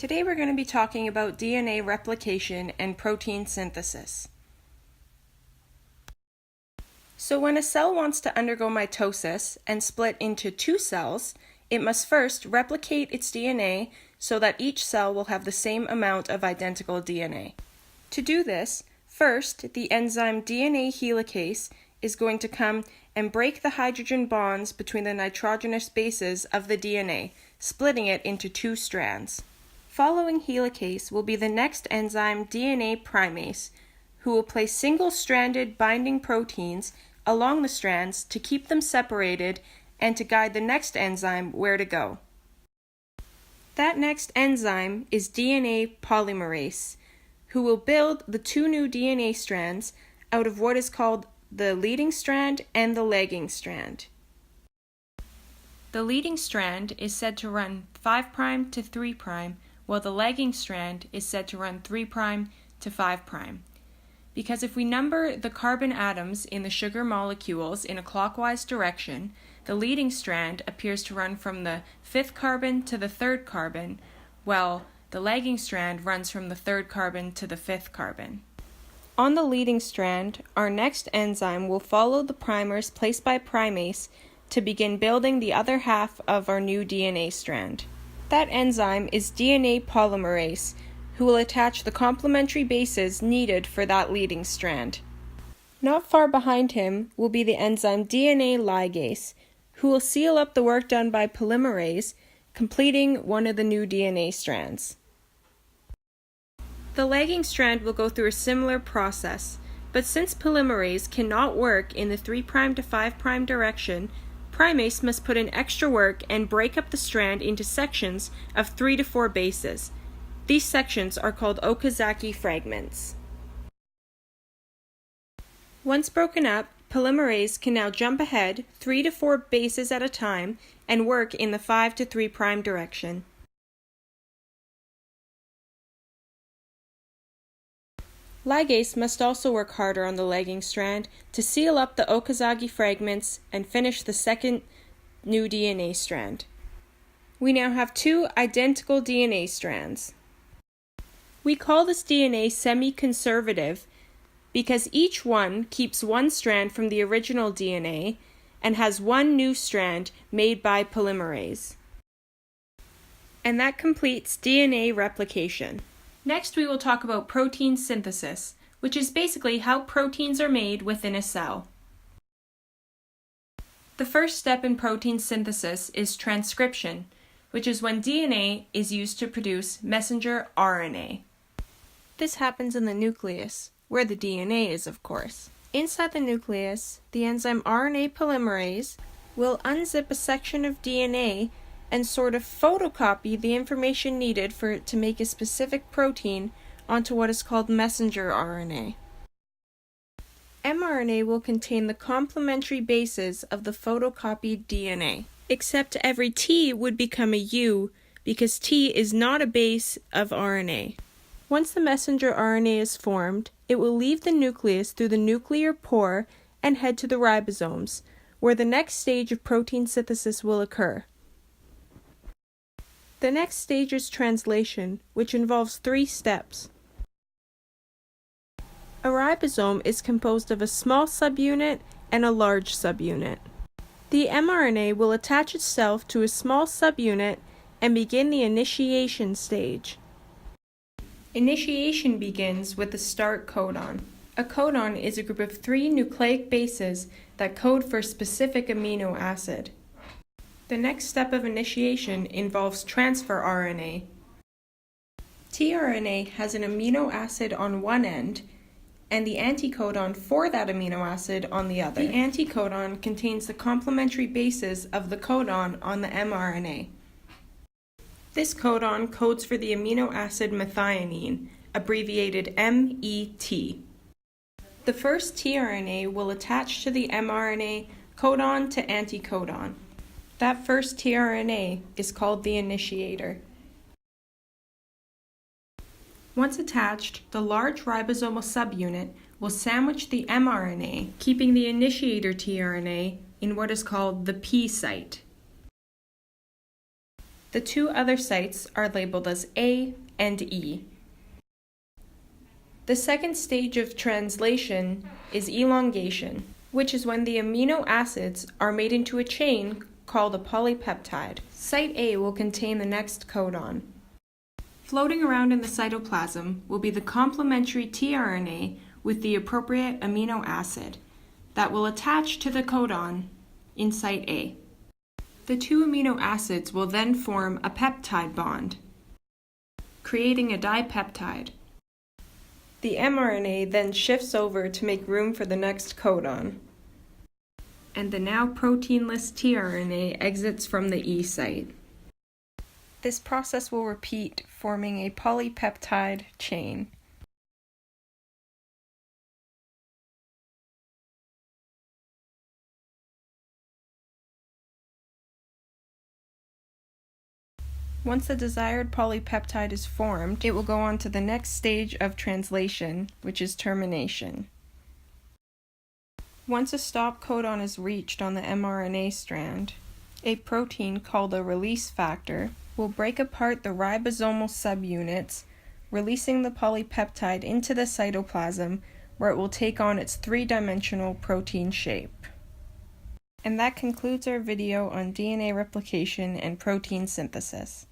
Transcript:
Today we're going to be talking about DNA replication and protein synthesis. So when a cell wants to undergo mitosis and split into two cells, it must first replicate its DNA so that each cell will have the same amount of identical DNA. To do this, first the enzyme DNA helicase is going to come and break the hydrogen bonds between the nitrogenous bases of the DNA, splitting it into two strands. Following helicase will be the next enzyme DNA primase, who will place single-stranded binding proteins along the strands to keep them separated and to guide the next enzyme where to go. That next enzyme is DNA polymerase, who will build the two new DNA strands out of what is called the leading strand and the lagging strand. The leading strand is said to run 5' to 3', while the lagging strand is said to run 3' to 5'. Because if we number the carbon atoms in the sugar molecules in a clockwise direction, the leading strand appears to run from the 5th carbon to the 3rd carbon, while the lagging strand runs from the 3rd carbon to the 5th carbon. On the leading strand, our next enzyme will follow the primers placed by primase to begin building the other half of our new DNA strand. That enzyme is DNA polymerase, who will attach the complementary bases needed for that leading strand. Not far behind him will be the enzyme DNA ligase, who will seal up the work done by polymerase, completing one of the new DNA strands. The lagging strand will go through a similar process, but since polymerase cannot work in the 3' to 5' direction, primase must put in extra work and break up the strand into sections of 3 to 4 bases. These sections are called Okazaki fragments. Once broken up, polymerase can now jump ahead 3 to 4 bases at a time and work in the 5 to 3' direction. Ligase must also work harder on the lagging strand to seal up the Okazaki fragments and finish the second new DNA strand. We now have two identical DNA strands. We call this DNA semi-conservative because each one keeps one strand from the original DNA and has one new strand made by polymerase. And that completes DNA replication. Next, we will talk about protein synthesis, which is basically how proteins are made within a cell. The first step in protein synthesis is transcription, which is when DNA is used to produce messenger RNA. This happens in the nucleus, where the DNA is, of course. Inside the nucleus, the enzyme RNA polymerase will unzip a section of DNA and sort of photocopy the information needed for it to make a specific protein onto what is called messenger RNA. mRNA will contain the complementary bases of the photocopied DNA, except every T would become a U because T is not a base of RNA. Once the messenger RNA is formed, it will leave the nucleus through the nuclear pore and head to the ribosomes, where the next stage of protein synthesis will occur. The next stage is translation, which involves 3 steps. A ribosome is composed of a small subunit and a large subunit. The mRNA will attach itself to a small subunit and begin the initiation stage. Initiation begins with the start codon. A codon is a group of 3 nucleic bases that code for a specific amino acid. The next step of initiation involves transfer RNA. tRNA has an amino acid on one end and the anticodon for that amino acid on the other. The anticodon contains the complementary bases of the codon on the mRNA. This codon codes for the amino acid methionine, abbreviated MET. The first tRNA will attach to the mRNA codon to anticodon. That first tRNA is called the initiator. Once attached, the large ribosomal subunit will sandwich the mRNA, keeping the initiator tRNA in what is called the P site. The two other sites are labeled as A and E. The second stage of translation is elongation, which is when the amino acids are made into a chain called a polypeptide. Site A will contain the next codon. Floating around in the cytoplasm will be the complementary tRNA with the appropriate amino acid that will attach to the codon in site A. The two amino acids will then form a peptide bond, creating a dipeptide. The mRNA then shifts over to make room for the next codon, and the now proteinless tRNA exits from the E site. This process will repeat, forming a polypeptide chain. Once the desired polypeptide is formed, it will go on to the next stage of translation, which is termination. Once a stop codon is reached on the mRNA strand, a protein called a release factor will break apart the ribosomal subunits, releasing the polypeptide into the cytoplasm, where it will take on its three-dimensional protein shape. And that concludes our video on DNA replication and protein synthesis.